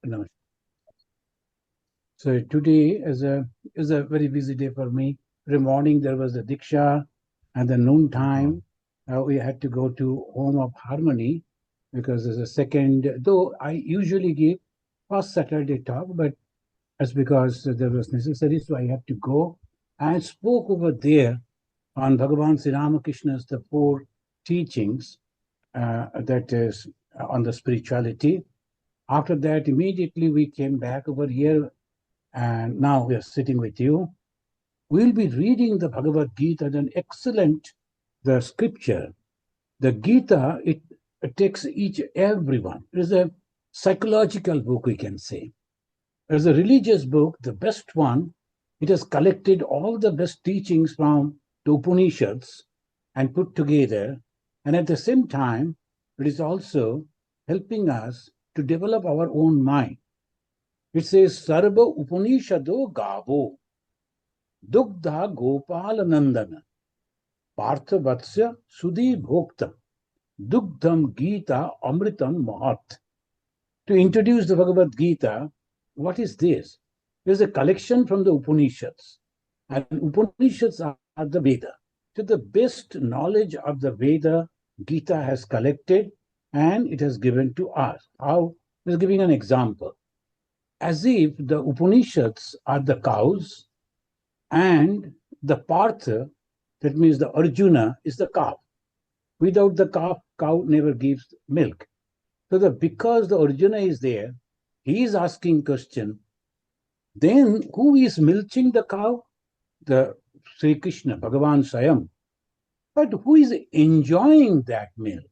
No. So today is a very busy day for me. Every morning there was the Diksha, and the noon time we had to go to Home of Harmony because there's a second. Though I usually give first Saturday talk, but that's because there was necessary, so I had to go. I spoke over there on Bhagavan Sri Ramakrishna's the four teachings, that is on the spirituality. After that, immediately we came back over here, and now we are sitting with you. We'll be reading the Bhagavad Gita, an excellent the scripture. The Gita, it takes everyone. It is a psychological book, we can say. It is a religious book, the best one. It has collected all the best teachings from the Upanishads and put together. And at the same time, it is also helping us to develop our own mind. It says, Sarva Upanishado Gavo, Dugdha Gopal Nandana, Partha Vatsya Sudhi Bhokta, Dugdham Gita Amritam Mahat. To introduce the Bhagavad Gita, what is this? It is a collection from the Upanishads. And Upanishads are the Veda. So the best knowledge of the Veda, Gita has collected and it has given to us. How? It is giving an example. As if the Upanishads are the cows and the Partha, that means the Arjuna, is the calf. Without the calf, cow never gives milk. So because the Arjuna is there, he is asking question. Then who is milking the cow? The Sri Krishna, Bhagavan Swayam. But who is enjoying that milk?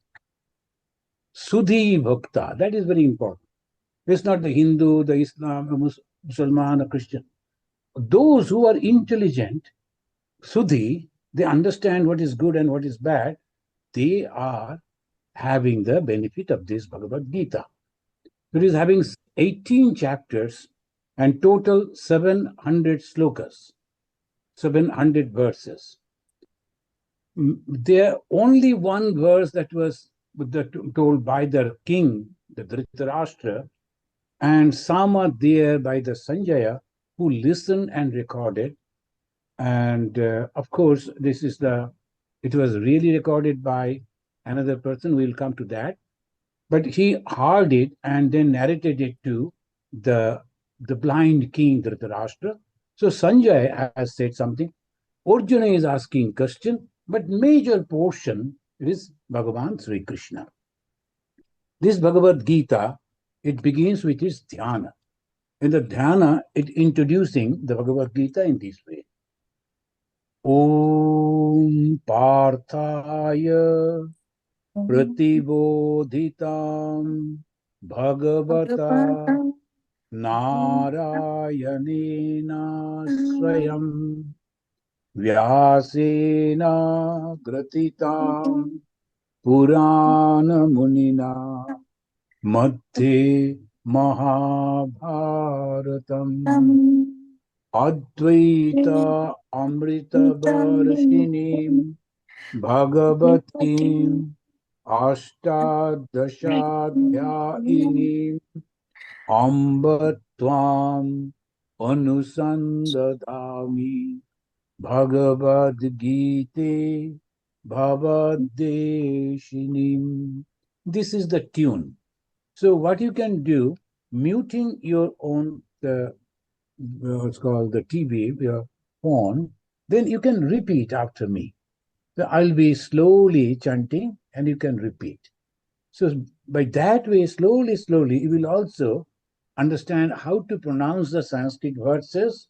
Sudhi Bhakta. That is very important. It's not the Hindu, the Islam, the Muslim, the Christian. Those who are intelligent, Sudhi, they understand what is good and what is bad. They are having the benefit of this Bhagavad Gita. It is having 18 chapters and total 700 slokas, 700 verses. There only one verse that was told by the king, the Dhritarashtra, and some are there by the Sanjaya, who listened and recorded. And of course, it was really recorded by another person. We'll come to that. But he heard it and then narrated it to the blind king Dhritarashtra. So Sanjay has said something. Arjuna is asking question, but major portion is Bhagavan Sri Krishna. This Bhagavad Gita, it begins with its dhyana. In the dhyana, it introducing the Bhagavad Gita in this way. Om Parthaya Pratibodhitam Bhagavata Narayanena Swayam Vyasena Gratitam Purana Munina Madhye Mahabharatam Advaita Amrita Varshinim Bhagavatim Ashtadashadhyayinim Ambatvam Anusandadami Bhagavad Gita Bhavadeshinim. This is the tune. So what you can do, muting your own what's called the TV, your phone, then you can repeat after me. So I'll be slowly chanting and you can repeat. So by that way, slowly, you will also understand how to pronounce the Sanskrit verses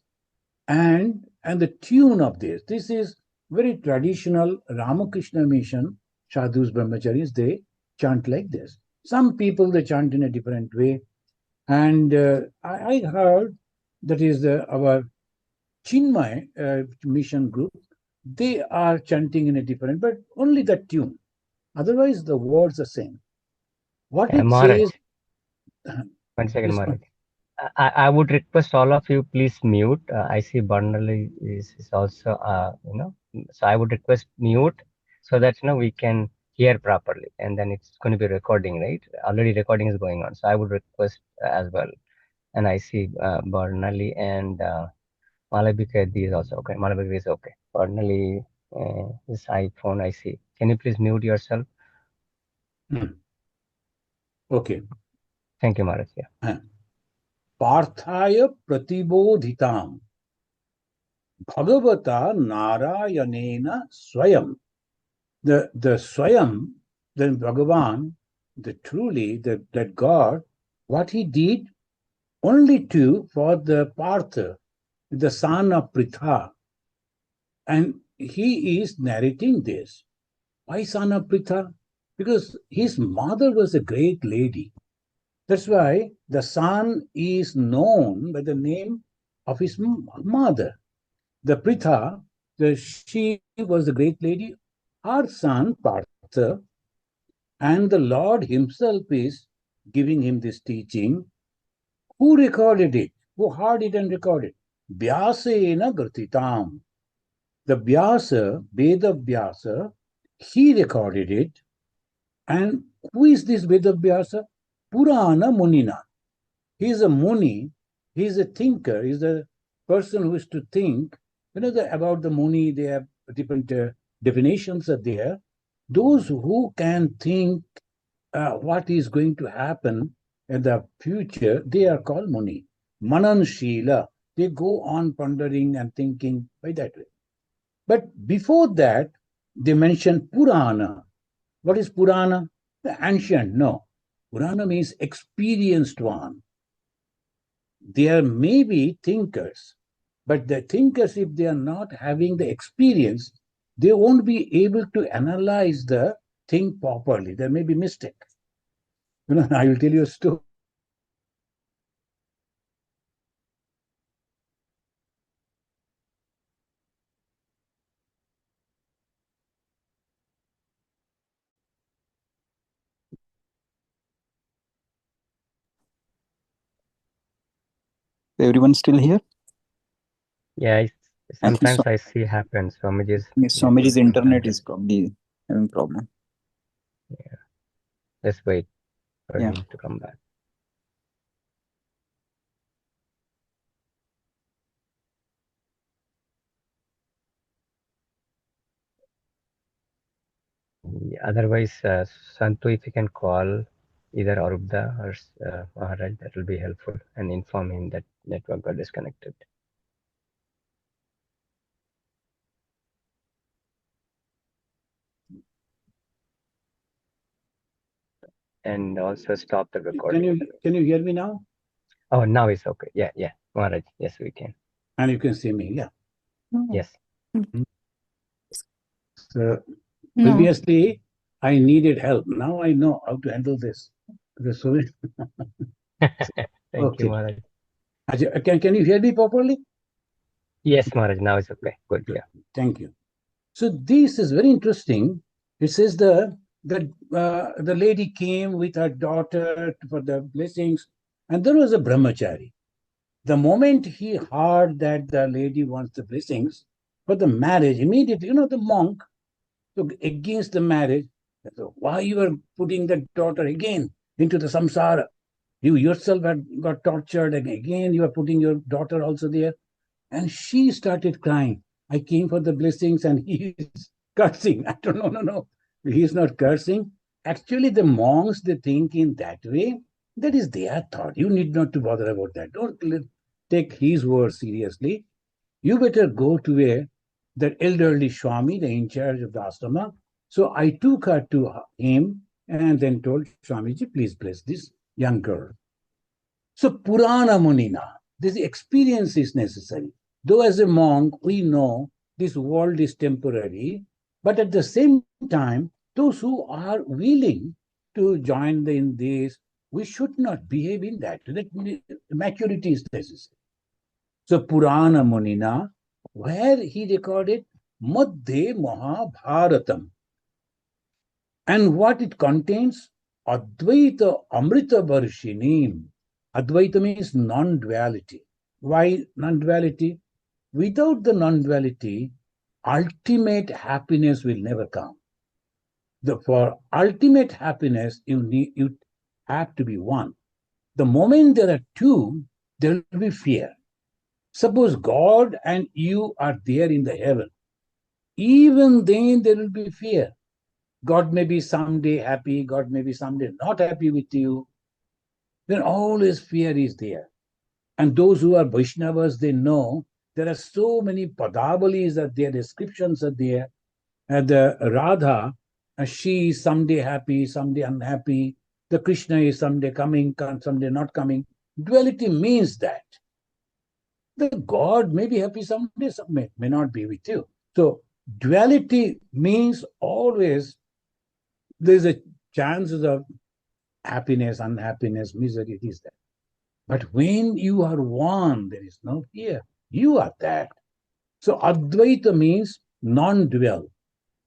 and the tune of this. This is very traditional Ramakrishna mission. Sadhus, brahmacharis, they chant like this. Some people, they chant in a different way. And I heard that is our Chinmay mission group, they are chanting in a different, but only the tune. Otherwise, the words are same. What it says... One second, Maharaj. I would request all of you, please mute. I see Barnali is also, so I would request mute so that, we can hear properly, and then it's going to be recording, right? Already recording is going on, so I would request as well. And I see Barnali and Malabika is also okay. Malabika is okay. Barnali, this iPhone I see. Can you please mute yourself? Okay. Thank you, Maharaj. Yeah. Parthaya pratibodhitam Bhagavata Narayanena Swayam. The Swayam, the Bhagavan, that God, what he did only for the Partha, the son of Pritha. And he is narrating this. Why son of Pritha? Because his mother was a great lady. That's why the son is known by the name of his mother. The Pritha, she was a great lady. Her son, Partha, and the Lord himself is giving him this teaching. Who recorded it? Who heard it and recorded? Vyasena Gratitam. The Vyasa, Veda Vyasa, he recorded it. And who is this Veda Vyasa? Purana Munina. He is a Muni. He is a thinker. He is a person who is to think. About the Muni, they have different definitions are there. Those who can think what is going to happen in the future, they are called Muni. Manan Shila. They go on pondering and thinking by that way. But before that, they mention Purana. What is Purana? The ancient. No. Purana means experienced one. There may be thinkers, but the thinkers, if they are not having the experience, they won't be able to analyze the thing properly. There may be mistake. I will tell you a story. Everyone still here? Yeah, I think sometimes I see happens. Swamiji's Swamiji's internet is probably having problem. Yeah. Let's wait for Yeah. him to come back. Yeah, otherwise, Santu, if you can call either Arubda or Maharaj, that will be helpful, and inform him that network got disconnected. And also stop the recording. Can you hear me now? Oh, now it's okay. Yeah. Maharaj, yes, we can. And you can see me, yeah. Yes. So previously, I needed help. Now I know how to handle this. So, Thank you, Maharaj. Can you hear me properly? Yes, Maharaj, now it's okay. Good, yeah. Thank you. So this is very interesting. It says the lady came with her daughter for the blessings, and there was a brahmachari. The moment he heard that the lady wants the blessings for the marriage, immediately, the monk took against the marriage. So why you are putting the daughter again into the samsara? You yourself had got tortured, and again you are putting your daughter also there. And she started crying. I came for the blessings, and he is cursing. I don't know, no. He is not cursing. Actually, the monks, they think in that way. That is their thought. You need not to bother about that. Don't take his words seriously. You better go to that elderly Swami, the in charge of the ashrama. So I took her to him and then told Swamiji, please bless this young girl. So Purana Munina, this experience is necessary. Though as a monk, we know this world is temporary, but at the same time, those who are willing to join in this, we should not behave in that. That maturity is necessary. So Purana Munina, where he recorded Madhye Mahabharatam. And what it contains? Advaita Amrita Varshinim. Advaita means non-duality. Why non-duality? Without the non-duality, ultimate happiness will never come. For ultimate happiness, you have to be one. The moment there are two, there will be fear. Suppose God and you are there in the heaven. Even then, there will be fear. God may be someday happy, God may be someday not happy with you. Then always fear is there. And those who are Vaishnavas, they know there are so many padavalis are there, descriptions are there. And the Radha, she is someday happy, someday unhappy. The Krishna is someday coming, someday not coming. Duality means that. The God may be happy someday, may not be with you. So duality means always there's a chances of happiness, unhappiness, misery, it is that. But when you are one, there is no fear. You are that. So Advaita means non-dual.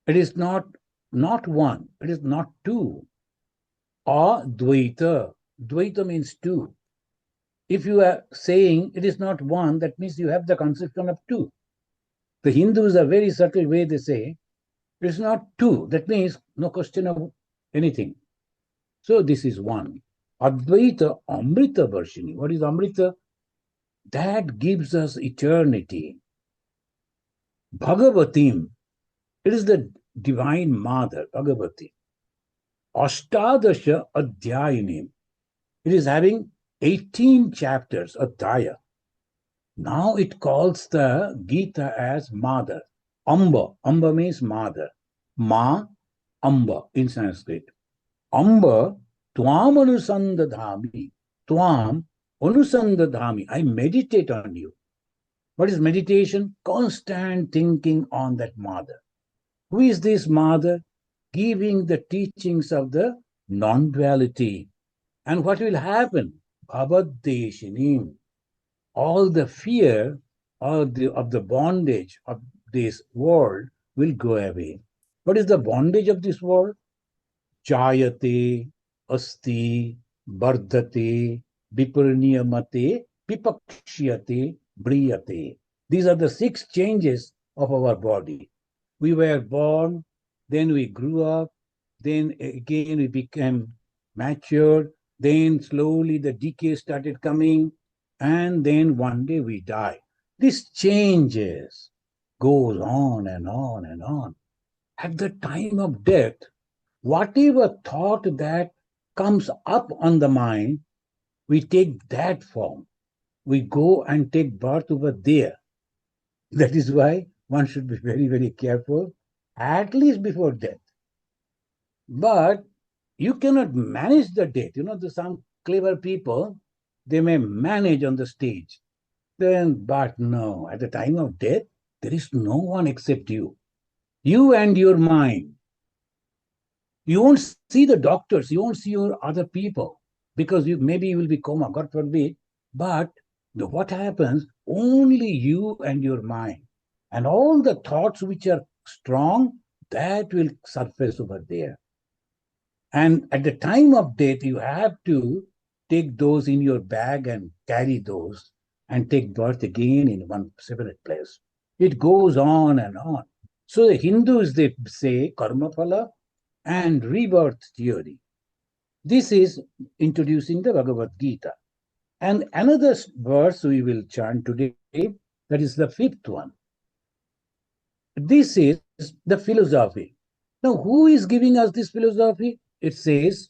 It is not one. It is not two. Or Dvaita. Dvaita means two. If you are saying it is not one, that means you have the conception of two. The Hindus are very subtle way they say it is not two. That means no question of anything. So this is one. Advaita Amrita Varshini. What is Amrita? That gives us eternity. Bhagavatim. It is the divine mother, Bhagavati. Ashtadasha Adhyayinim. It is having 18 chapters, Adhyaya. Now it calls the Gita as mother. Amba. Amba means mother. Ma, Amba in Sanskrit. Amba, Tvam Anusandadhami. Tvam Anusandadhami. I meditate on you. What is meditation? Constant thinking on that mother. Who is this mother? Giving the teachings of the non-duality. And what will happen? Bhavadeshinim. All the fear of the bondage of this world will go away. What is the bondage of this world? Jayate, asti, bardhate, viparniyamate, pipakshyate, briyate. These are the 6 changes of our body. We were born, then we grew up, then again we became matured, then slowly the decay started coming, and then one day we die. This changes, goes on and on and on. At the time of death, whatever thought that comes up on the mind, we take that form. We go and take birth over there. That is why one should be very, very careful, at least before death. But you cannot manage the death. There's some clever people, they may manage on the stage. But no, at the time of death, there is no one except you. You and your mind. You won't see the doctors, you won't see your other people, because maybe you will be coma, God forbid. But what happens? Only you and your mind. And all the thoughts which are strong, that will surface over there. And at the time of death, you have to take those in your bag and carry those and take birth again in one separate place. It goes on and on. So the Hindus, they say karma phala and rebirth theory. This is introducing the Bhagavad Gita. And another verse we will chant today, that is the 5th one. This is the philosophy. Now, who is giving us this philosophy? It says,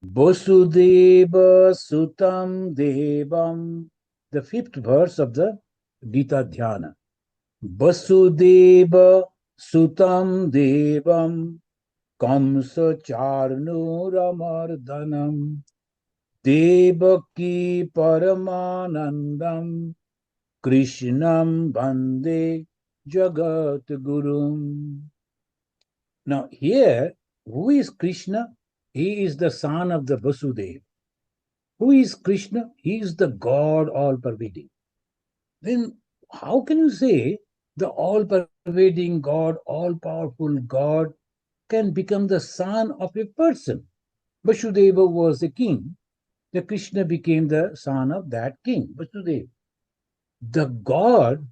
Vasudeva Sutam Devam, the 5th verse of the Gita Dhyana. Vasudeva Sutam Devam Kamsa Charnuramardanam Devaki Paramanandam Krishnam Bande Jagat Gurum. Now here, who is Krishna? He is the son of the Vasudeva. Who is Krishna? He is the God all-pervading. Then how can you say the all-pervading God, all-powerful God can become the son of a person? Vasudeva was a king. The Krishna became the son of that king, Vasudeva. The God,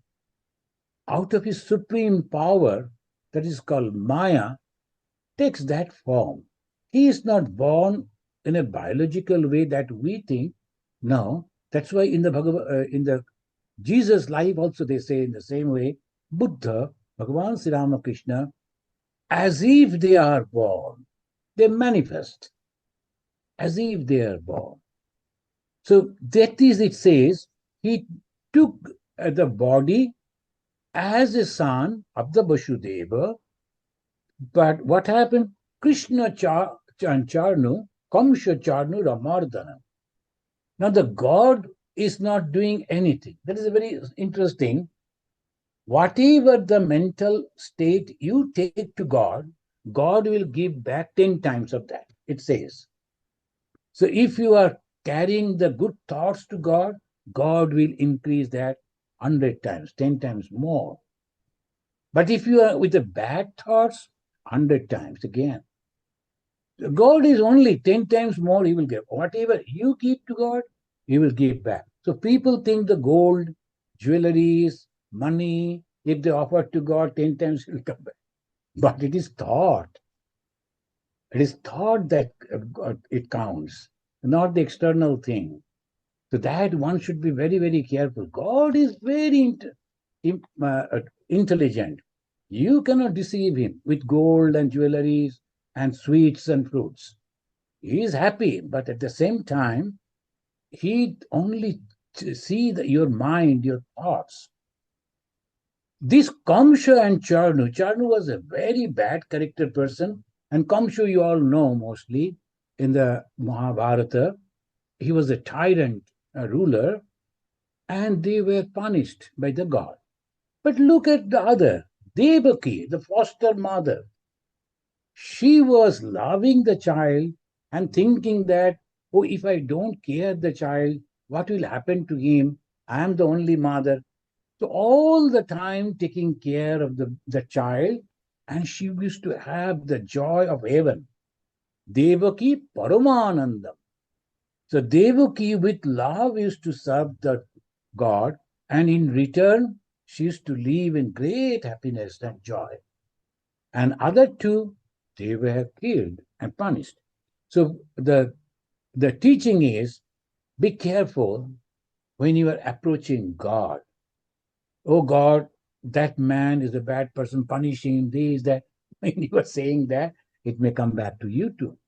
out of his supreme power, that is called Maya, takes that form. He is not born in a biological way that we think. No, that's why in the in the Jesus' life also they say in the same way, Buddha, Bhagavan Sri Ramakrishna, as if they are born, they manifest as if they are born. So that is, it says, he took the body as a son of the Vasudeva. But what happened? Krishna Charnu, Kamsha Charnu Ramardana. Now the God is not doing anything. That is a very interesting. Whatever the mental state you take to God, God will give back 10 times of that, it says. So if you are carrying the good thoughts to God, God will increase that 100 times, 10 times more. But if you are with the bad thoughts, 100 times again. God is only 10 times more he will give. Whatever you give to God, he will give back. So people think the gold, jewelries, money, if they offer to God 10 times, it will come back. But it is thought. It is thought that it counts, not the external thing. So that one should be very, very careful. God is very intelligent. You cannot deceive him with gold and jewelries and sweets and fruits. He is happy, but at the same time, he only see your mind, your thoughts. This Kamsha and Charnu was a very bad character person, and Kamsha you all know mostly in the Mahabharata. He was a tyrant, a ruler, and they were punished by the god. But look at the other, Devaki, the foster mother. She was loving the child and thinking that, oh, if I don't care the child, what will happen to him? I am the only mother. So all the time taking care of the child, and she used to have the joy of heaven. Devaki Paramanandam. So Devaki with love used to serve the God, and in return, she used to live in great happiness and joy. And other two, they were killed and punished. So the teaching is, be careful when you are approaching God. Oh God, that man is a bad person, punishing him, this, that. When you are saying that, it may come back to you too.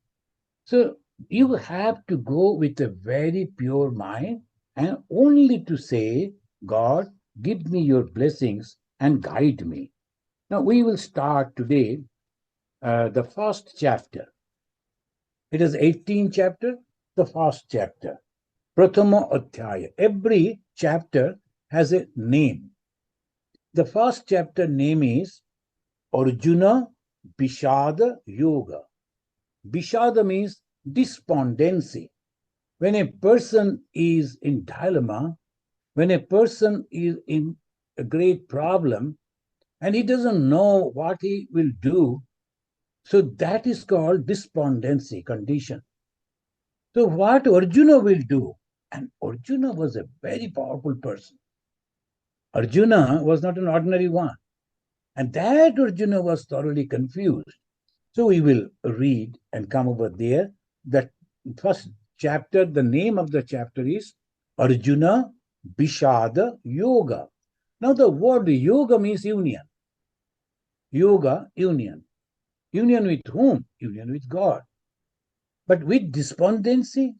So you have to go with a very pure mind and only to say, God, give me your blessings and guide me. Now we will start today the first chapter. It is 18th chapter, the first chapter. Prathama Adhyaya. Every chapter has a name. The first chapter name is Arjuna Bishada Yoga. Bishada means despondency. When a person is in dilemma, when a person is in a great problem and he doesn't know what he will do, so that is called despondency condition. So what Arjuna will do, and Arjuna was a very powerful person. Arjuna was not an ordinary one. And that Arjuna was thoroughly confused. So we will read and come over there. The first chapter, the name of the chapter is Arjuna Bishada Yoga. Now the word yoga means union. Yoga, union. Union with whom? Union with God. But with despondency,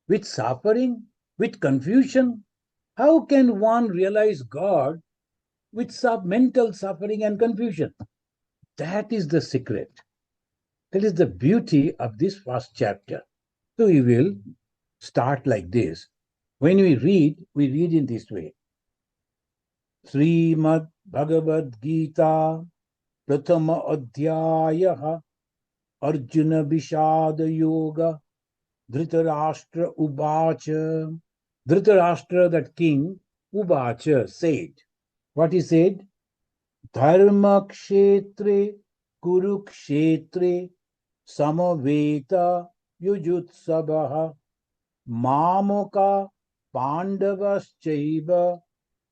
with suffering, with confusion, how can one realize God with mental suffering and confusion? That is the secret. That is the beauty of this first chapter. So we will start like this. When we read in this way. Srimad Bhagavad Gita Prathama Adhyaya Arjuna Bishada Yoga Dhritarashtra Ubacha. Dhritarashtra, that king, Ubacha, said. What he said? Dharma Kshetre Kurukshetre Samaveta Yujutsabaha Mamoka Pandavaschaiva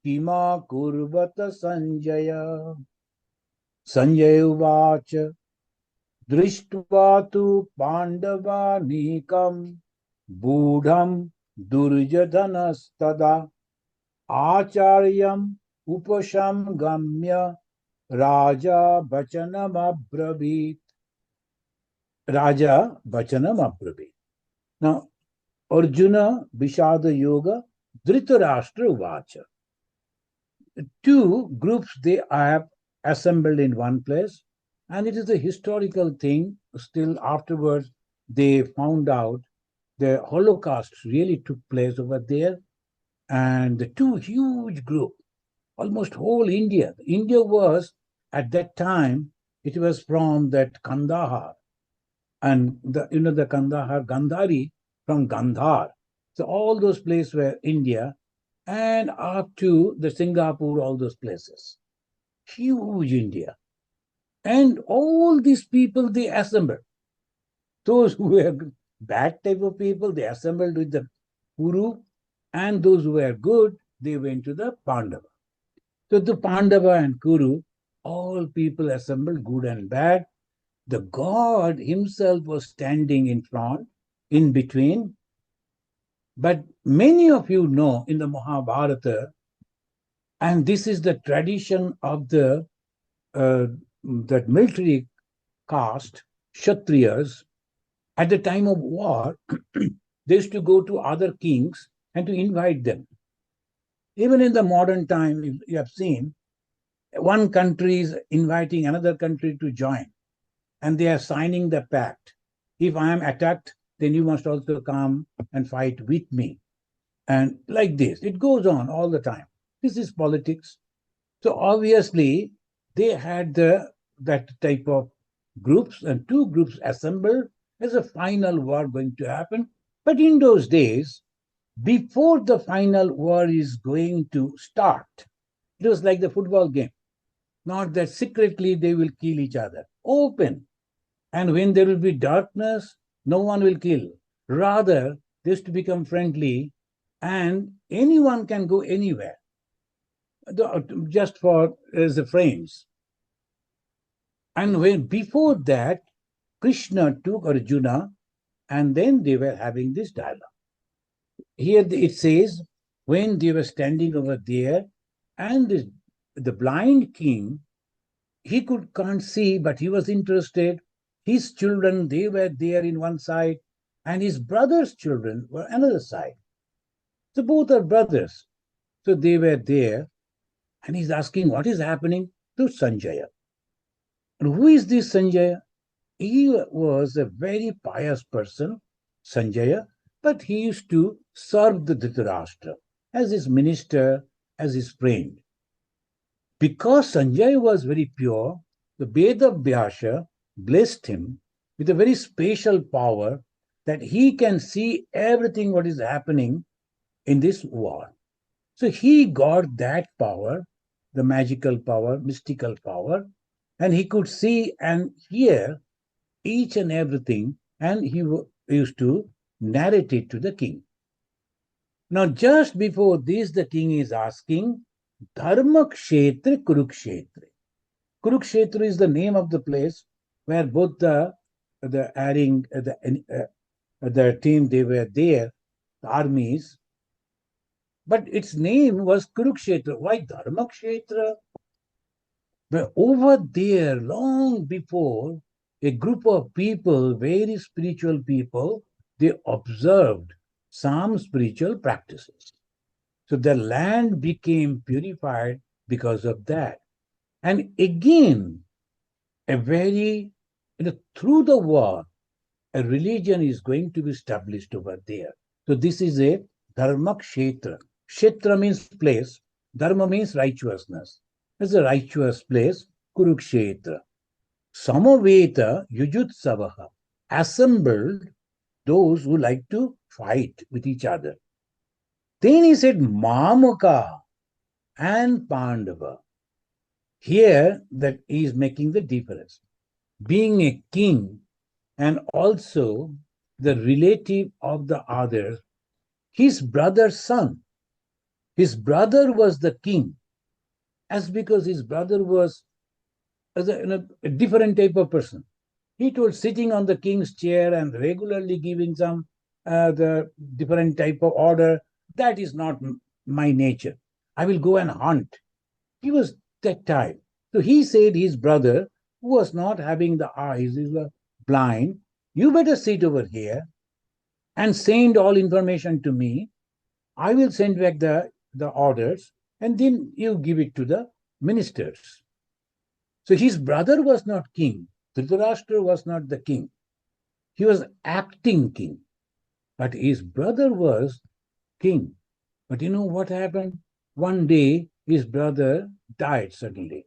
Kima Kurvata Sanjaya. Sanjaya Uvacha Drishtva tu Pandavanekam Budham Durjadhanastada Acharyam Upasham Gamya Raja Bachanam Abravit. Raja Bachanam Abravit. Now, Arjuna Vishada Yoga Dhritarashtra Vacha. Two groups they have assembled in one place, and it is a historical thing. Still, afterwards, they found out the Holocaust really took place over there, and the two huge groups, almost whole India. India was at that time it was from that Kandahar, and the Kandahar Gandhari from Gandhar. So all those places were India, and up to the Singapore, all those places. Huge India. And all these people, they assembled. Those who were bad type of people, they assembled with the Kuru, and those who were good, they went to the Pandava. So the Pandava and Kuru, all people assembled, good and bad. The God himself was standing in front, in between. But many of you know in the Mahabharata, and this is the tradition of the that military caste, Kshatriyas, at the time of war, they used to go to other kings and to invite them. Even in the modern time, you have seen, one country is inviting another country to join, and they are signing the pact. If I am attacked, then you must also come and fight with me. And like this, it goes on all the time. This is politics. So obviously, they had that type of groups, and two groups assembled as a final war going to happen. But in those days, before the final war is going to start, it was like the football game. Not that secretly they will kill each other. Open. And when there will be darkness, no one will kill. Rather, this to become friendly, and anyone can go anywhere. Just for as the frames. And when before that, Krishna took Arjuna, and then they were having this dialogue. Here it says, when they were standing over there, and the blind king, he can't see, but he was interested. His children, they were there in one side, and his brother's children were another side. So both are brothers. So they were there, and he's asking what is happening to Sanjaya. And who is this Sanjaya? He was a very pious person, Sanjaya, but he used to serve the Dhritarashtra as his minister, as his friend. Because Sanjaya was very pure, the Veda Vyasa blessed him with a very special power that he can see everything what is happening in this war. So he got that power, the magical power, mystical power, and he could see and hear each and everything, and he used to narrate it to the king. Now, just before this, the king is asking, Dharma Kshetra Kurukshetra. Kurukshetra is the name of the place where both the team they were there, the armies, but its name was Kurukshetra. Why Dharma Kshetra? But over there, long before, a group of people, very spiritual people, they observed some spiritual practices. So the land became purified because of that. And again, through the war, a religion is going to be established over there. So this is a Dharma Kshetra. Kshetra means place, Dharma means righteousness. It's a righteous place, Kurukshetra. Samaveta Yujutsavaha, assembled those who like to fight with each other. Then he said Mamaka and Pandava. Here that he is making the difference. Being a king and also the relative of the others, his brother's son. His brother was the king, as because his brother was a different type of person. He told sitting on the king's chair and regularly giving some the different type of order, that is not my nature. I will go and hunt. He was that type. So he said his brother, who was not having the eyes, he was blind, you better sit over here and send all information to me. I will send back the orders and then you give it to the ministers. So his brother was not king. Dhritarashtra was not the king. He was acting king. But his brother was king. But you know what happened? One day his brother died suddenly.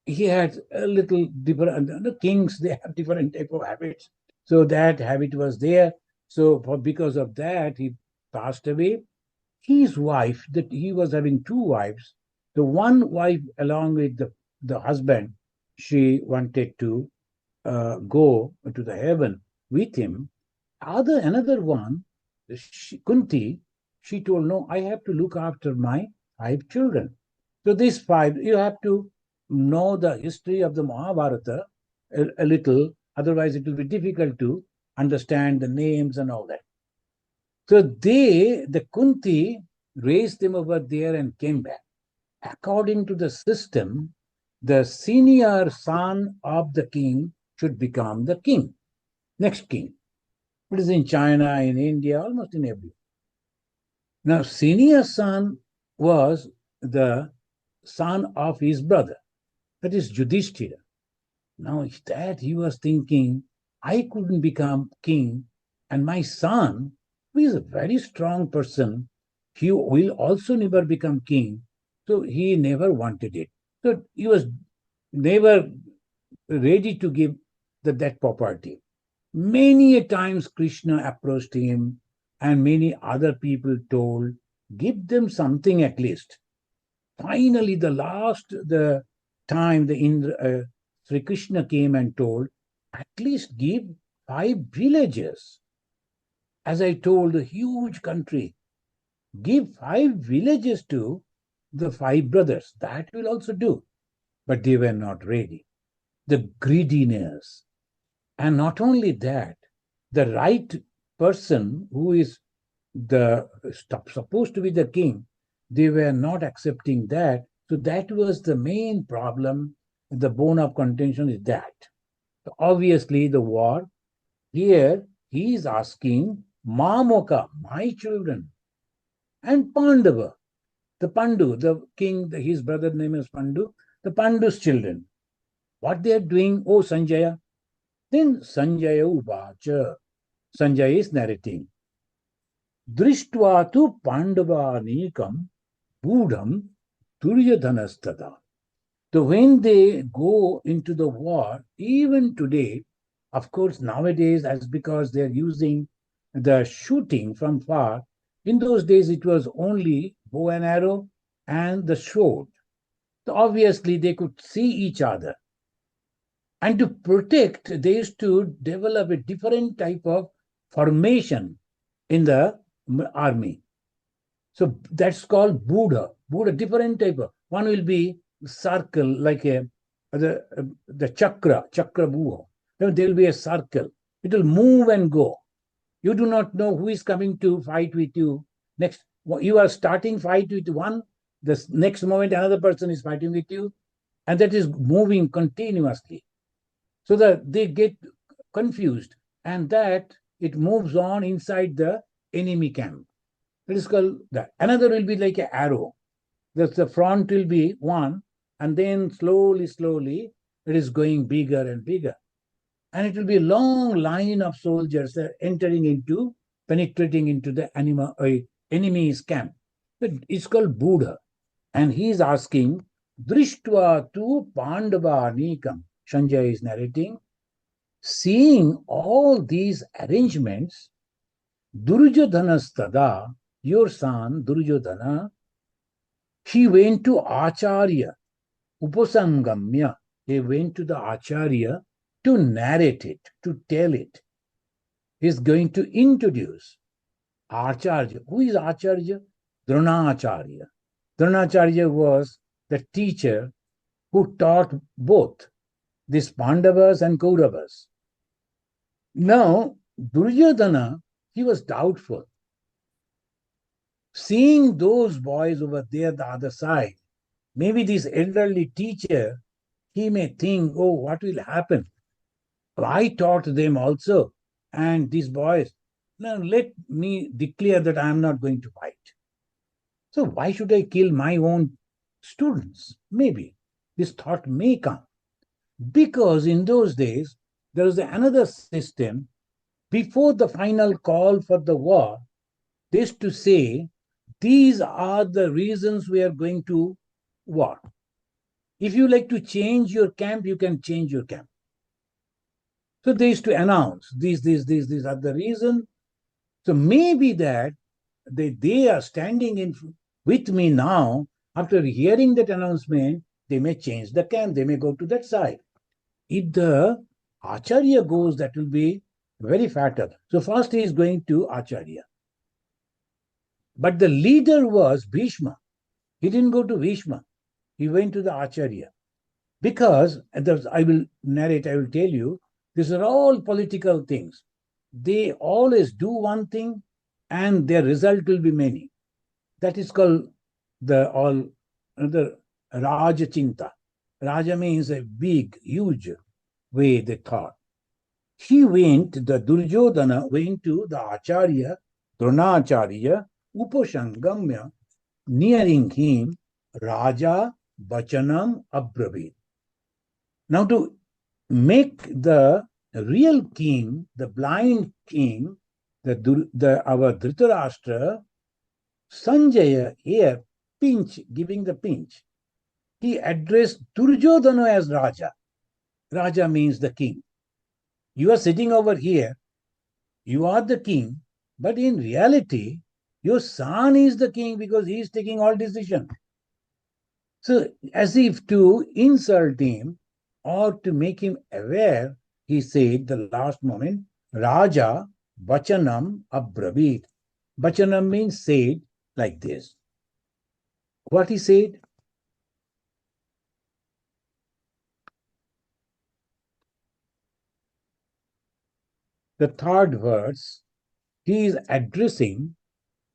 He had a little different, the kings, they have different type of habits. So that habit was there. So because of that, he passed away. His wife, that he was having two wives. The one wife, along with the husband, she wanted to go to the heaven with him. Another one, Kunti, she told, no, I have to look after my 5 children. So these 5, you have to know the history of the Mahabharata a little, otherwise it will be difficult to understand the names and all that. So the Kunti raised them over there and came back. According to the system, the senior son of the king should become the king, next king. It is in China, in India, almost in everywhere. Now, senior son was the son of his brother, that is Yudhishthira. Now, that he was thinking, I couldn't become king, and my son, who is a very strong person, he will also never become king. So he never wanted it. So he was never ready to give that property. Many a times Krishna approached him, and many other people told, give them something at least. Finally, the time the Indra, Sri Krishna came and told, at least give 5 villages. As I told, a huge country, give 5 villages to the 5 brothers. That will also do. But they were not ready. The greediness. And not only that, the right person who is supposed to be the king, they were not accepting that. So that was the main problem. The bone of contention is that. So obviously, the war, here he is asking, Mamoka, my children, and Pandava, the Pandu, the king, his brother name is Pandu, the Pandu's children. What they are doing, oh Sanjaya. Then Sanjaya Uvacha, Sanjaya is narrating. Drishtva tu Pandavanikam Budham Duryodhanastada. So when they go into the war, even today, of course, nowadays, as because they're using the shooting from far, in those days it was only bow and arrow and the sword. So obviously they could see each other. And to protect, they used to develop a different type of formation in the army. So that's called Buddha. Buddha, different type of. One will be circle, like the chakra Buddha. Then there will be a circle. It will move and go. You do not know who is coming to fight with you. Next, you are starting fight with one. The next moment, another person is fighting with you, and that is moving continuously. So that they get confused, and that it moves on inside the enemy camp. It is called that. Another will be like an arrow. The front will be one, and then slowly, it is going bigger and bigger. And it will be a long line of soldiers penetrating into the enemy's camp. It's called Buddha. And he is asking, Drishtva tu Pandava Nikam. Sanjay is narrating, seeing all these arrangements, Duryodhanastada, your son Duryodhana, he went to Acharya, Upasangamya, he went to the Acharya to narrate it, to tell it. He's going to introduce Acharya. Who is Acharya? Dronacharya. Dronacharya was the teacher who taught both these Pandavas and Kauravas. Now, Duryodhana, he was doubtful. Seeing those boys over there, the other side, maybe this elderly teacher, he may think, oh, what will happen? I taught them also, and these boys, now let me declare that I am not going to fight. So why should I kill my own students? Maybe this thought may come. Because in those days, there was another system. Before the final call for the war, they used to say, these are the reasons we are going to war. If you like to change your camp, you can change your camp. So they used to announce these are the reasons. So maybe that they are standing in with me now. After hearing that announcement, they may change the camp. They may go to that side. If the Acharya goes, that will be very fatal. So first he is going to Acharya. But the leader was Bhishma. He didn't go to Bhishma. He went to the Acharya. Because, I will narrate, I will tell you, these are all political things. They always do one thing and their result will be many. That is called the Raja Chinta. Raja means a big, huge way they thought. The Duryodhana went to the Acharya, Dronacharya, Upashangamya, nearing him, Raja Bachanam Abravit. Now, to make the real king, the blind king, our Dhritarashtra, Sanjaya here, giving the pinch, he addressed Duryodhana as Raja. Raja means the king. You are sitting over here, you are the king, but in reality, your son is the king because he is taking all decisions. So, as if to insult him or to make him aware, he said the last moment, Raja Bachanam Abravit. Bachanam means said like this. What he said? The third verse, he is addressing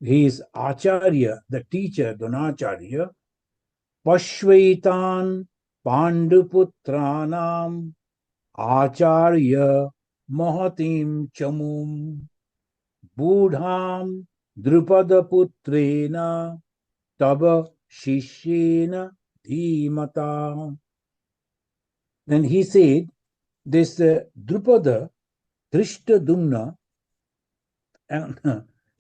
his Acharya, the teacher, Dronacharya, Pashvaitan Panduputranam Acharya Mahatim Chamum Budham Drupadaputrena Taba Shishyena Dhimata. Then he said, this Drupada Drishtadumna, and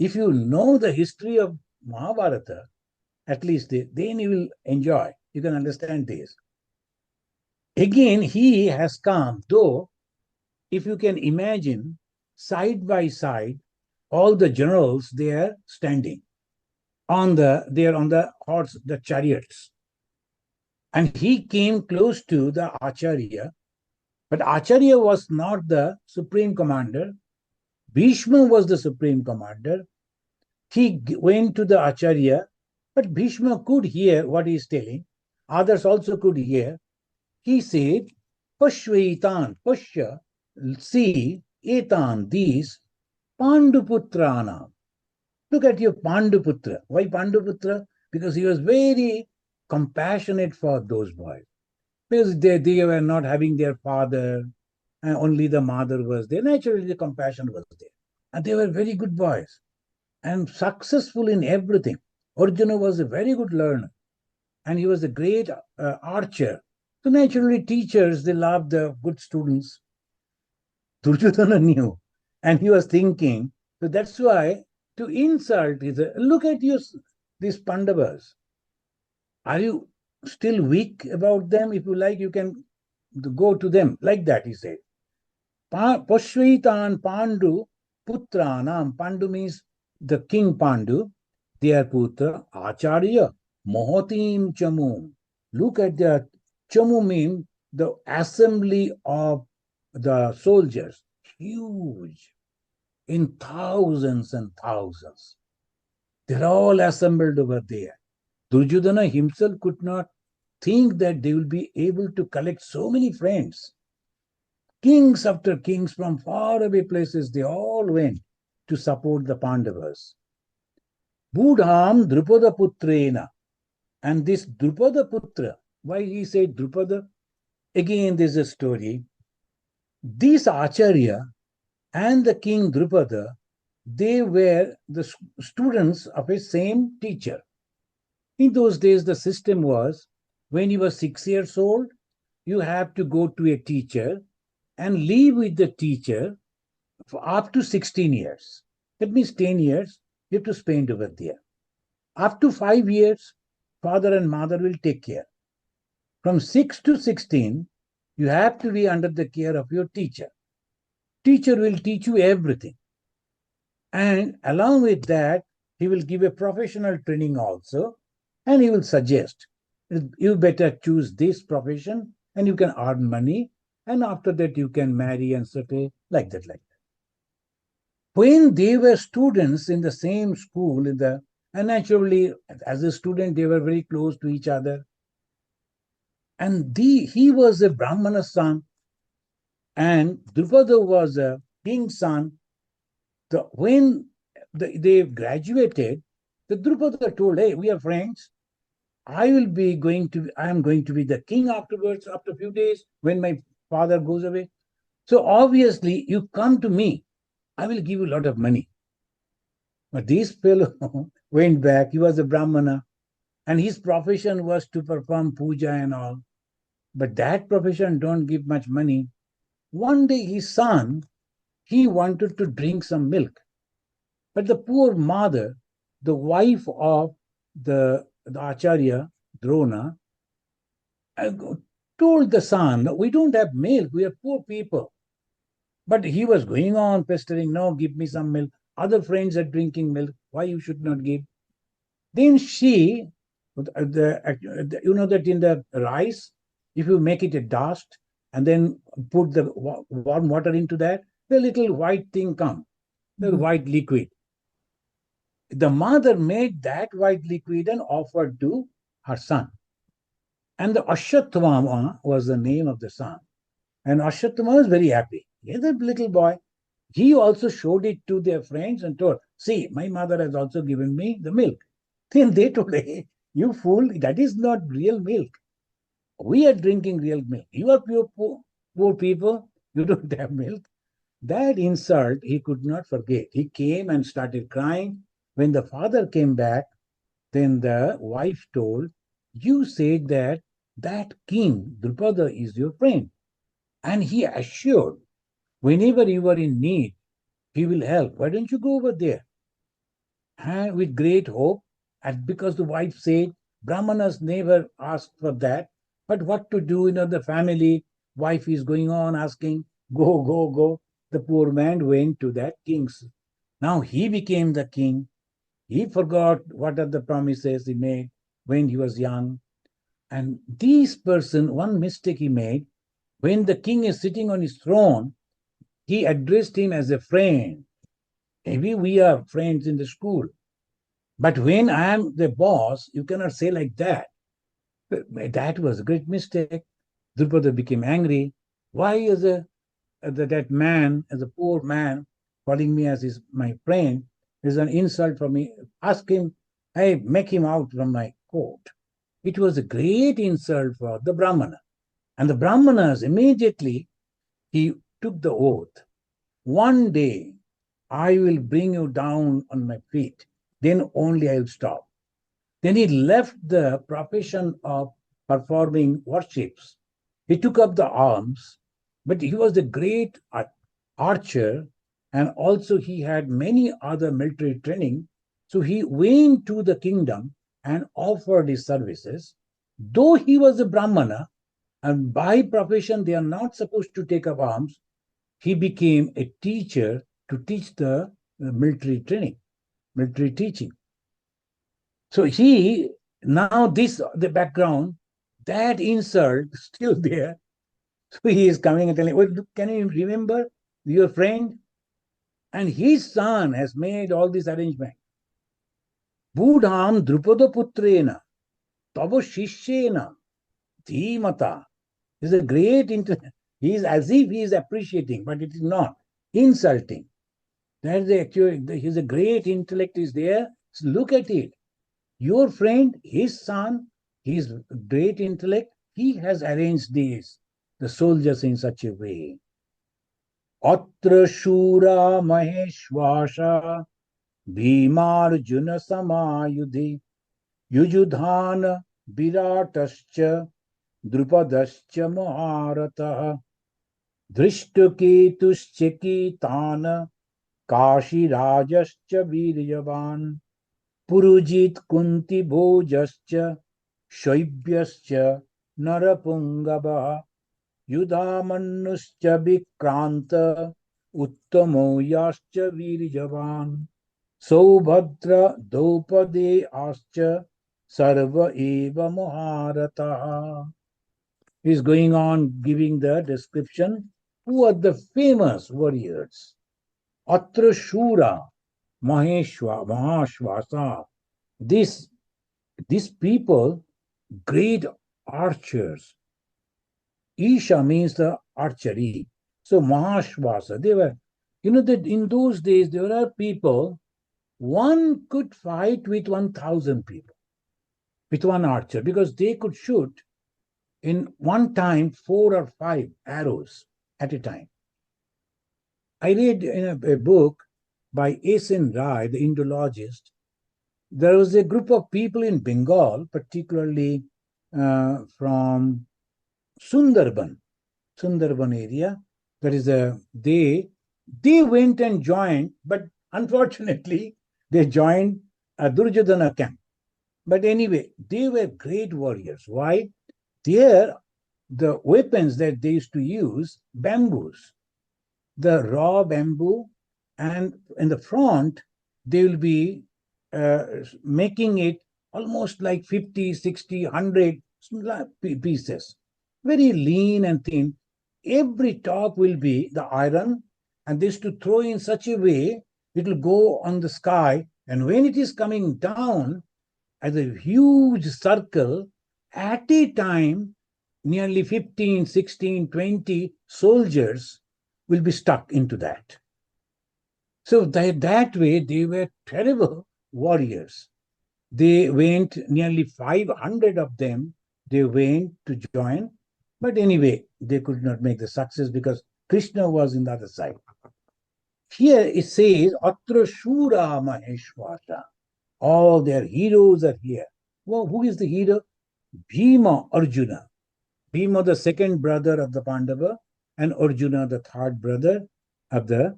if you know the history of Mahabharata, at least then you will enjoy. You can understand this. Again, he has come, though, if you can imagine, side by side, all the generals, they are standing on the horse, the chariots. And he came close to the Acharya, but Acharya was not the supreme commander. Bhishma was the supreme commander. He went to the Acharya, but Bhishma could hear what he is telling. Others also could hear. He said, Pashvaitan, Pashya, see, etan, these, Panduputrana. Look at your Panduputra. Why Panduputra? Because he was very compassionate for those boys. Because they were not having their father, and only the mother was there. Naturally, the compassion was there. And they were very good boys and successful in everything. Arjuna was a very good learner and he was a great archer. So naturally, teachers, they loved the good students. Duryodhana knew and he was thinking, so that's why to insult is look at these Pandavas. Are you still weak about them? If you like, you can go to them. Like that, he said. Pashvaitan Pandu Putranam. Pandu means the king Pandu. Their putra Acharya Mohatim Chamu. Look at the Chamu means the assembly of the soldiers. Huge. In thousands and thousands. They're all assembled over there. Duryodhana himself could not think that they will be able to collect so many friends. Kings after kings from faraway places, they all went to support the Pandavas. Budham Drupada Putrena. And this Drupada Putra, why he said Drupada? Again, there's a story. This Acharya and the king Drupada, they were the students of a same teacher. In those days, the system was when you were 6 years old, you have to go to a teacher and live with the teacher for up to 16 years. That means 10 years you have to spend over there. Up to 5 years, father and mother will take care. From 6 to 16, you have to be under the care of your teacher. Teacher will teach you everything. And along with that, he will give a professional training also, and he will suggest, you better choose this profession and you can earn money, and after that you can marry and settle, like that. When they were students in the same school, and naturally, as a student, they were very close to each other. And he was a Brahmana's son, and Drupada was a king's son. When they graduated, the Drupada told, hey, we are friends. I am going to be the king afterwards, after a few days, when my father goes away. So obviously, you come to me, I will give you a lot of money. But this fellow went back. He was a Brahmana, and his profession was to perform puja and all. But that profession don't give much money. One day his son, he wanted to drink some milk. But the poor mother, the wife of the Acharya, Drona, told the son, we don't have milk, we are poor people. But he was going on pestering, no, give me some milk. Other friends are drinking milk, why you should not give? Then she, you know that in the rice, if you make it a dust and then put the warm water into that, the little white thing comes, the white liquid. The mother made that white liquid and offered to her son. And the Ashwattama was the name of the son. And Ashwattama was very happy. He's a little boy. He also showed it to their friends and told, see, my mother has also given me the milk. Then they told, hey, you fool, that is not real milk. We are drinking real milk. You are poor people, you don't have milk. That insult he could not forget. He came and started crying. When the father came back, then the wife told, you said that king, Drupada, is your friend. And he assured, whenever you are in need, he will help. Why don't you go over there? And with great hope, and because the wife said, Brahmanas never asked for that. But what to do, the family, wife is going on asking, go, go, go. The poor man went to that king's. Now he became the king. He forgot what are the promises he made when he was young. And this person, one mistake he made, when the king is sitting on his throne, he addressed him as a friend. Maybe we are friends in the school. But when I am the boss, you cannot say like that. That was a great mistake. Drupada became angry. Why is that man, as a poor man, calling me as my friend, is an insult for me? Ask him, hey, make him out from my court. It was a great insult for the Brahmana. And the Brahmanas, immediately, he took the oath. One day, I will bring you down on my feet. Then only I will stop. Then he left the profession of performing worships. He took up the arms, but he was a great archer, and also he had many other military training. So he went to the kingdom and offered his services. Though he was a Brahmana, and by profession they are not supposed to take up arms, he became a teacher to teach the military training, military teaching. So the background, that insult is still there. So he is coming and telling, well, can you remember your friend? And his son has made all this arrangement. Budham Drupada Putrena, Tavo Shishyena, Dhimata. This is a great He is as if he is appreciating, but it is not. Insulting. That's the actual, his great intellect is there. So look at it. Your friend, his son, his great intellect, he has arranged these, the soldiers in such a way. Atra Shura Maheshwasha Bhimarjuna Samayudhi Yujudhana Viratascha Drupadascha Maharataha Drishtaketuschekitana Kashirajascha Viryavan Purujit Kunti Bhojascha Shaibhyascha Narapungabha Yudhamanuscha Vikranta Uttamo Yascha Viryavan Saubhadra Dopade Ascha Sarva Eva Maharataha. He's going on giving the description. Who are the famous warriors? Atra Shura, Mahashwasa. These people, great archers. Isha means the archery. So Mahashwasa, they were, that in those days there are people, one could fight with 1,000 people, with one archer, because they could shoot in one time 4 or 5 arrows at a time. I read in a book by S.N. Rai, the Indologist. There was a group of people in Bengal, particularly from Sundarban area. That is, they went and joined, but unfortunately, they joined a Durjodhana camp. But anyway, they were great warriors. Why? There, the weapons that they used to use, bamboos, the raw bamboo, and in the front, they will be making it almost like 50, 60, 100 pieces. Very lean and thin. Every top will be the iron, and this to throw in such a way, it will go on the sky, and when it is coming down as a huge circle, at a time, nearly 15, 16, 20 soldiers will be stuck into that. So that way, they were terrible warriors. They went, nearly 500 of them, they went to join. But anyway, they could not make the success because Krishna was in the other side. Here it says, Atra Shura Maheshwasa. All their heroes are here. Well, who is the hero? Bhima Arjuna. Bhima, the second brother of the Pandava, and Arjuna, the third brother of the,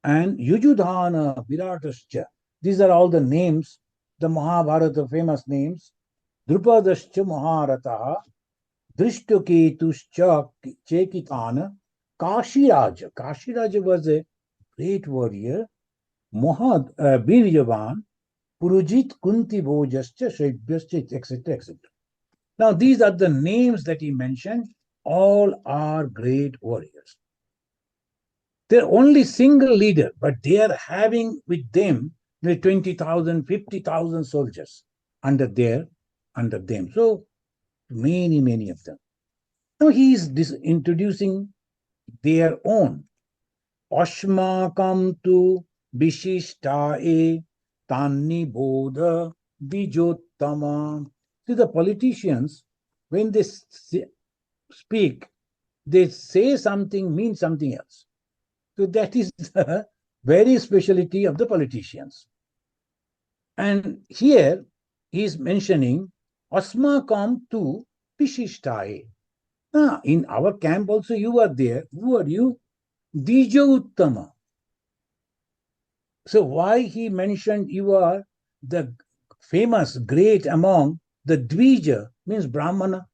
and Yujudhana Viratascha. These are all the names, the Mahabharata famous names. Drupadascha Maharataha, Drishtaketuscha Chekitana, Kashiraja. Kashiraja was a great warrior. Viryavan, Purujit Kunti Bhojascha Shaibhyascha, etc., etc. Now, these are the names that he mentioned. All are great warriors. They're only single leader, but they are having with them 20,000, 50,000 soldiers under them. So many of them. Now he is introducing their own. Ashmakam tu Vishishtae Tanni Bodha Bijottama. See, the politicians, when they speak, they say something, mean something else. So that is the very specialty of the politicians. And here he is mentioning Asmakam tu Vishishtae. In our camp also you are there. Who are you? Dija Uttama. So why he mentioned you are the famous, great among the Dvija, means Brahmana.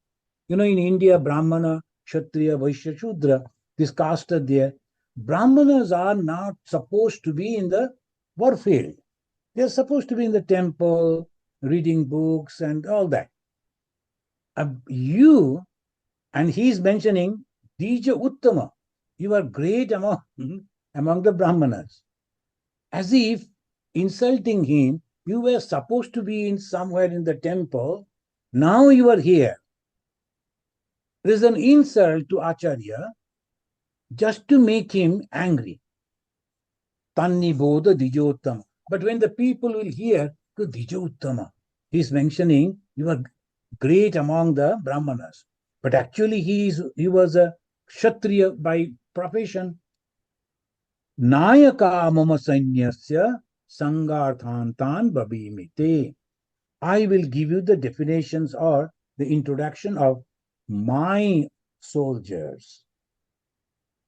In India, Brahmana, Kshatriya, Vaishya, Shudra, this caste are there. Brahmanas are not supposed to be in the warfield. They are supposed to be in the temple, reading books and all that. You, and he is mentioning Dija Uttama, you are great among the Brahmanas. As if insulting him, you were supposed to be in somewhere in the temple, now you are here. There is an insult to Acharya just to make him angry. Tanni bodha dijottama. But when the people will hear the dijottama, he's mentioning you are great among the Brahmanas. But actually he was a Kshatriya by profession. Nayaka mama sainyasya sangarthantan babimite. I will give you the definitions or the introduction of my soldiers.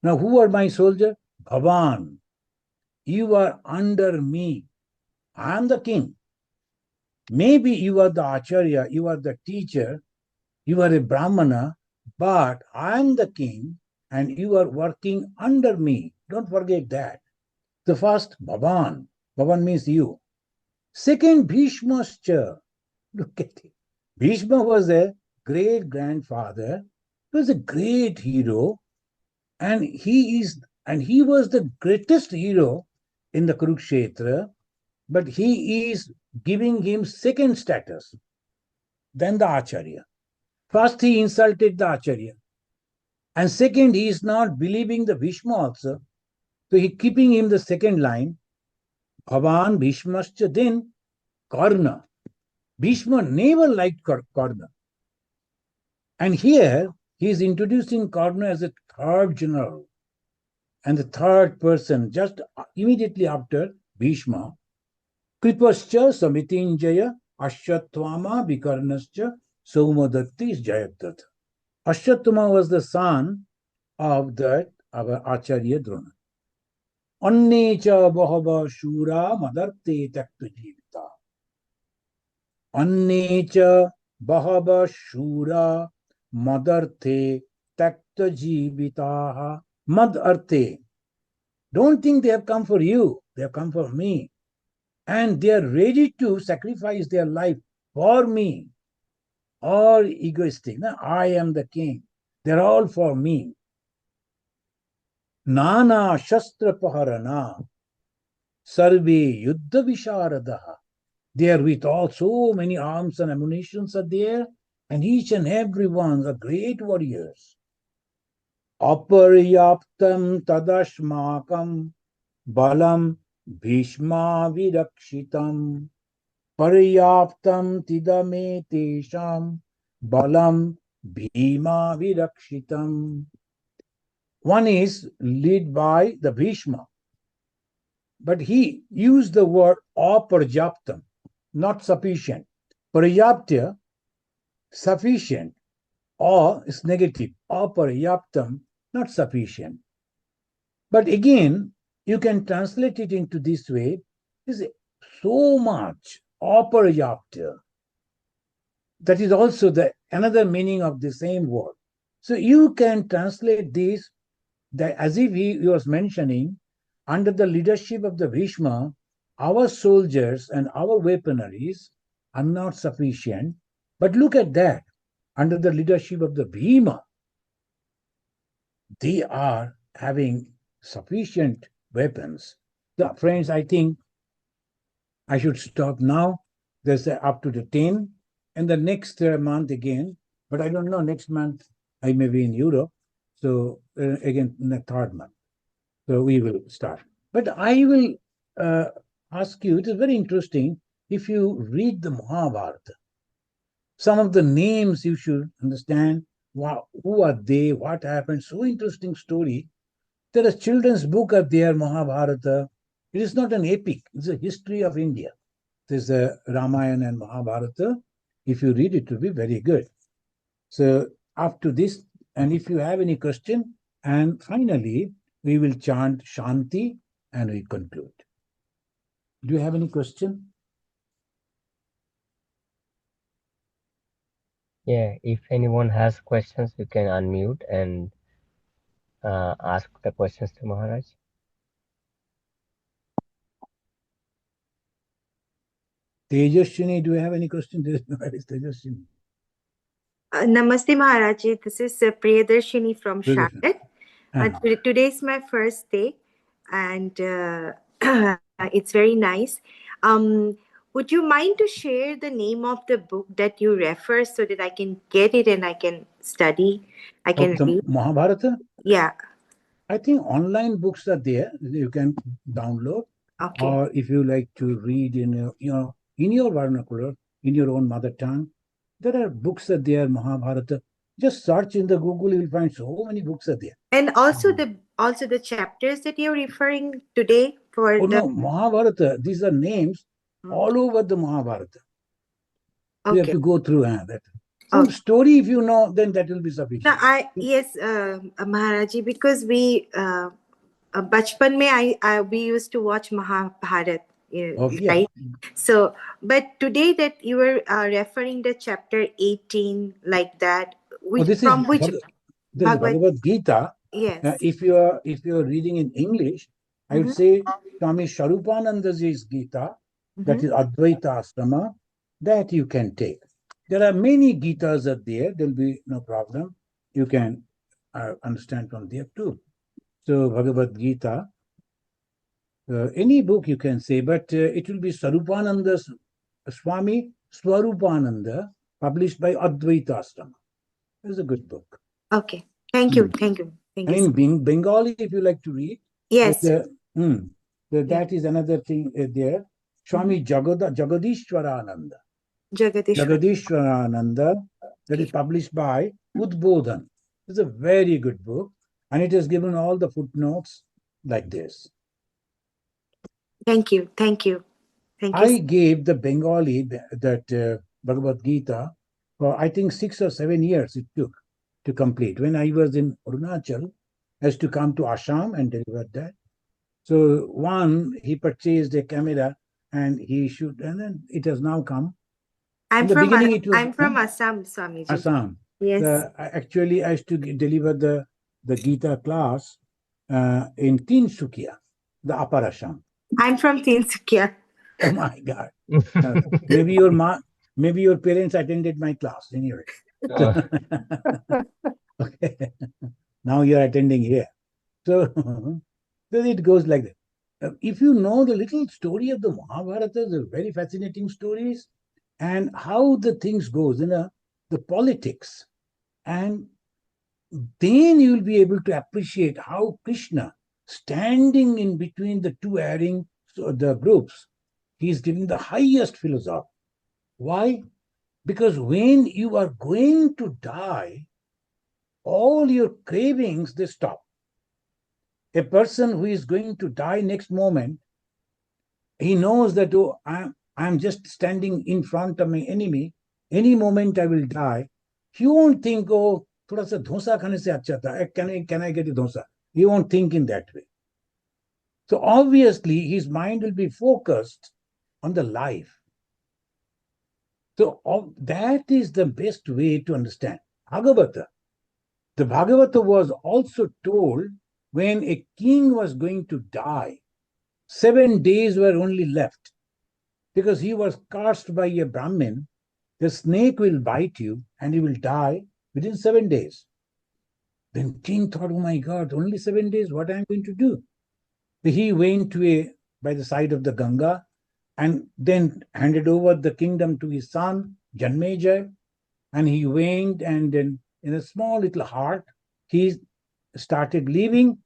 Now, who are my soldiers? Bhavan. You are under me. I am the king. Maybe you are the acharya, you are the teacher, you are a brahmana, but I am the king and you are working under me. Don't forget that. The first, Bhavan. Bhavan means you. Second, Bhishmascha. Look at it. Bhishma was a great grandfather. He was a great hero, and he was the greatest hero in the Kurukshetra, but he is giving him second status than the Acharya. First, he insulted the Acharya, and second, he is not believing the Bhishma also. So he keeping him the second line. Bhavan Bhishmascha, then Karna. Bhishma never liked Karna. And here he is introducing Karna as a third general and the third person just immediately after Bhishma. Kripascha Samitinjaya Ashwatvama Vikarnascha Saumadatti is Jayadratha. Ashwatvama was the son of that our Acharya Drona. Annecha Bahava Shura Madarte Taktu Jivita. Annecha Bahava Shura Madarte Takta Jivitaha. Mad Arte. Don't think they have come for you, they have come for me. And they are ready to sacrifice their life for me. All egoistic. No? I am the king. They're all for me. Nana Shastra Paharana. Sarve Yuddha Visharadaha. They are with all so many arms and ammunitions are there, and each and every one are great warriors. Aparyaptam tadashmakam balam bhishma virakshitam paryaptam tidame tesham balam bhima virakshitam. One is led by the Bhishma, but he used the word aparyaptam, not sufficient. Paryapta, sufficient, or is negative. Aparyaptam, not sufficient. But again, you can translate it into this way. Is so much aparyapta. That is also another meaning of the same word. So you can translate this that as if he was mentioning, under the leadership of the Bhishma, our soldiers and our weaponaries are not sufficient. But look at that. Under the leadership of the Bhima, they are having sufficient weapons. Friends, I think I should stop now. There's up to the 10. And the next month again, but I don't know, next month I may be in Europe. So again, in the third month. So we will start. But I will ask you, it is very interesting, if you read the Mahabharata, some of the names you should understand, who are they, what happened, so interesting story. There are children's book are there, Mahabharata. It is not an epic, it's a history of India. There's a Ramayana and Mahabharata. If you read it, it will be very good. So after this, and if you have any question, and finally, we will chant Shanti and we conclude. Do you have any question? Yeah, if anyone has questions, you can unmute and ask the questions to Maharaj. Tejashwini, do you have any question? Tejashwini. Namaste Maharaj. This is Priyadarshini from Charlotte. Today is my first day and it's very nice. Would you mind to share the name of the book that you refer so that I can get it and I can study? I can read. Mahabharata? Yeah. I think online books are there. You can download, Okay. or if you like to read in in your vernacular, in your own mother tongue, there are books are there. Mahabharata. Just search in the Google, you will find so many books are there. And also the chapters that you're referring today for Oh the no, Mahabharata. These are names Hmm. all over the Mahabharata. You have Okay. to go through that. Some Okay. story, if you know, then that will be Now, sufficient. yes, Maharaji, because we bachpan mein we used to watch Mahabharat, Oh yeah. right? So, but today that you were referring the chapter 18 like that, Oh, which this is from which this is Bhagavad? Bhagavad Gita. Yes. If you are reading in English, I would Mm-hmm. say Swami Sharupanandaji's Gita, that is Advaita Asrama, that you can take. There are many Gitas are there. There will be no problem. You can understand from there too. So Bhagavad Gita, any book you can say, but it will be Swarupananda Swami Swarupananda, published by Advaita Asrama. It's a good book. Okay. Thank you. Thank you. Thank you. In Bengali, if you like to read, Yes. that is another thing there. Swami Jagadishwarananda. Jagadishwar. Jagadishwarananda, that is published by Udbodhan. It's a very good book, and it has given all the footnotes like this. Thank you. Thank you. Thank you. I gave the Bengali that Bhagavad Gita for I think 6 or 7 years it took to complete. When I was in Arunachal, I used to come to Assam and deliver that. So he purchased a camera and he shoot, and then it has now come. In the beginning, it was I'm from Assam, Swamiji. Assam. Yes. Actually, I used to deliver the Gita class in Tinsukia, the Upper Assam. I'm from Tinsukia. Oh my God! Maybe your parents attended my class anyway. Okay. Now you are attending here. So then it goes like that. If you know the little story of the Mahabharata, the very fascinating stories, and how the things goes, the politics, and then you will be able to appreciate how Krishna, standing in between the two erring the groups, he is giving the highest philosophy. Why? Because when you are going to die, all your cravings they stop. A person who is going to die next moment, he knows that I'm just standing in front of my enemy. Any moment I will die. He won't think, oh, thoda sa dosa khane se acha tha. Can I get a dosa? He won't think in that way. So obviously his mind will be focused on the life. So that is the best way to understand Bhagavata. The Bhagavata was also told when a king was going to die. 7 days were only left because he was cursed by a Brahmin. The snake will bite you and you will die within 7 days. Then king thought, oh my God, only 7 days, what am I going to do? He went by the side of the Ganga and then handed over the kingdom to his son, Janmejaya. And he went and then in a small little hut, he started living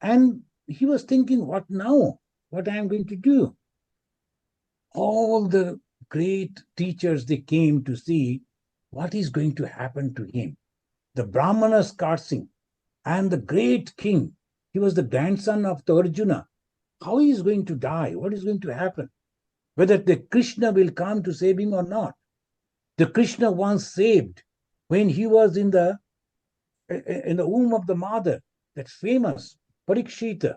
and he was thinking, what now? What I am going to do? All the great teachers, they came to see what is going to happen to him. The Brahmanas cursing and the great king, he was the grandson of the Arjuna. How he is going to die? What is going to happen? Whether the Krishna will come to save him or not. The Krishna once saved when he was in the womb of the mother. That's famous, Parikshita.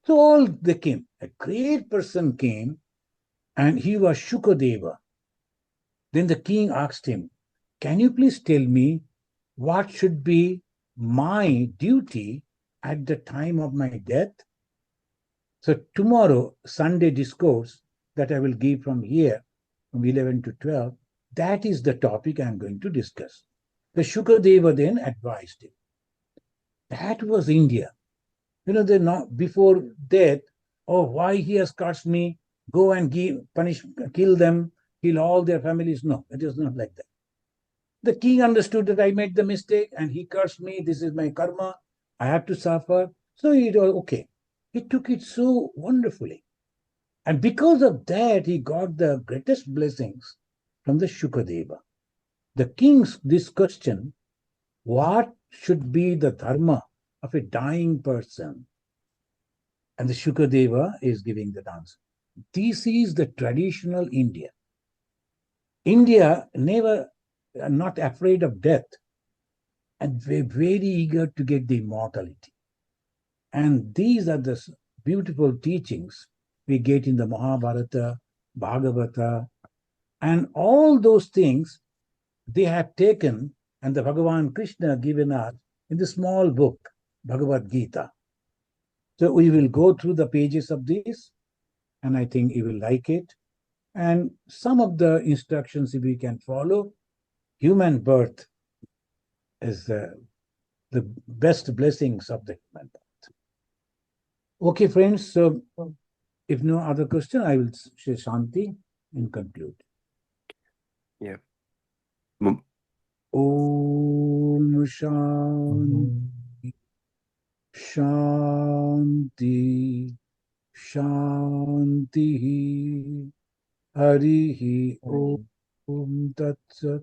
So all they came. A great person came, and he was Shukadeva. Then the king asked him, can you please tell me what should be my duty at the time of my death? So tomorrow, Sunday discourse that I will give from here, from 11 to 12, that is the topic I am going to discuss. The Shukadeva then advised him. That was India. They're not before death, oh, why he has cursed me, go and kill them, kill all their families. No, it is not like that. The king understood that I made the mistake and he cursed me. This is my karma. I have to suffer. So okay. He took it so wonderfully. And because of that, he got the greatest blessings from the Shukadeva. The king's this question, what should be the dharma of a dying person? And the Shukadeva is giving the answer. This is the traditional India. India never, not afraid of death, and very eager to get the immortality. And these are the beautiful teachings we get in the Mahabharata, Bhagavata, and all those things they have taken, and the Bhagavan Krishna given us in the small book, Bhagavad Gita. So we will go through the pages of this, and I think you will like it. And some of the instructions, if we can follow, human birth is the best blessings of the human birth. Okay, friends, so if no other question, I will say Shanti and conclude. Yeah. Om Shanti, Shanti, Shanti, Harihi Om Tat Sat,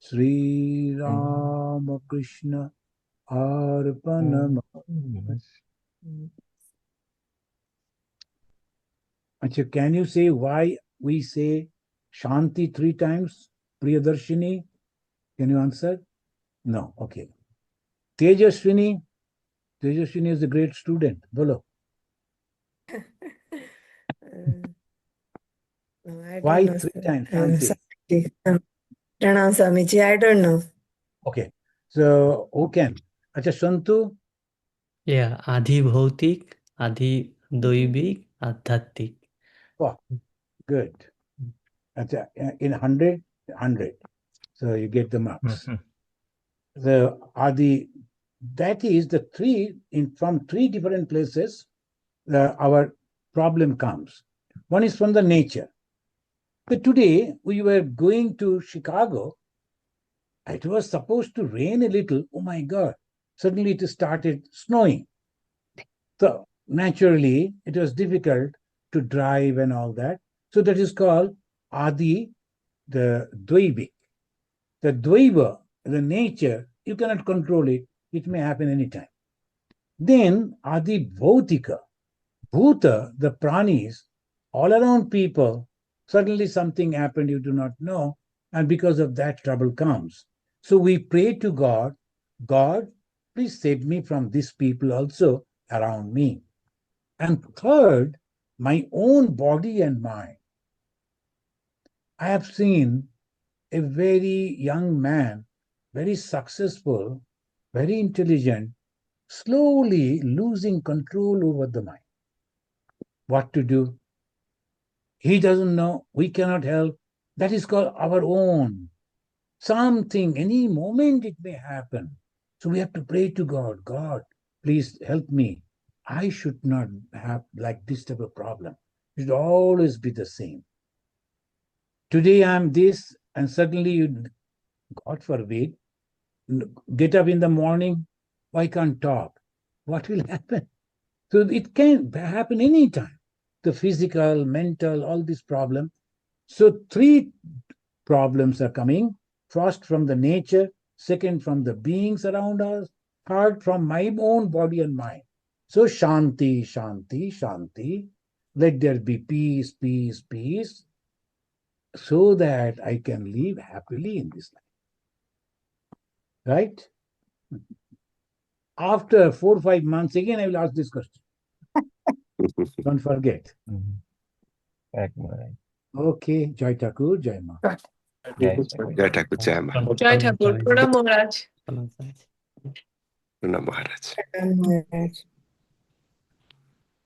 Sri Ramakrishna Arpanam. Achha, can you say why we say Shanti 3 times, Priyadarshini? Can you answer? No. Okay. Tejaswini. Tejaswini is a great student. Bolo. Why 3 times Shanti? Pranam Swamiji, I don't know. Okay. So, who can? Acha, Shantu? Yeah, Adhi Bhautik, Adhi Doibik, Adhatik. Oh, good. Acha, in 100, 100. So you get the marks. The Adi, that is the 3, from 3 different places, our problem comes. One is from the nature. But today, we were going to Chicago. It was supposed to rain a little. Oh my God. Suddenly it started snowing. So naturally, it was difficult to drive and all that. So that is called Adi, the Dvaibik. The Dvaiva, the nature, you cannot control it. It may happen anytime. Then Adi Bhautika, Bhuta, the pranis, all around people, suddenly something happened you do not know, and because of that trouble comes. So we pray to God, God, please save me from these people also around me. And third, my own body and mind. I have seen a very young man, very successful, very intelligent, slowly losing control over the mind. What to do? He doesn't know. We cannot help. That is called our own. Something, any moment it may happen. So we have to pray to God. God, please help me. I should not have like this type of problem. It should always be the same. Today I'm this, and suddenly you, God forbid, get up in the morning, I can't talk. What will happen? So it can happen anytime. The physical, mental, all these problems. So 3 problems are coming. First from the nature, second from the beings around us, third from my own body and mind. So Shanti, Shanti, Shanti. Let there be peace, peace, peace, so that I can live happily in this life. Right? After 4 or 5 months, again I will ask this question. Don't forget. Okay. Jai Thakur, Jai Ma. Jai Thakur, Jai Ma. Jai Thakur, Pranam Maharaj. Pranam Maharaj. Pranam Maharaj.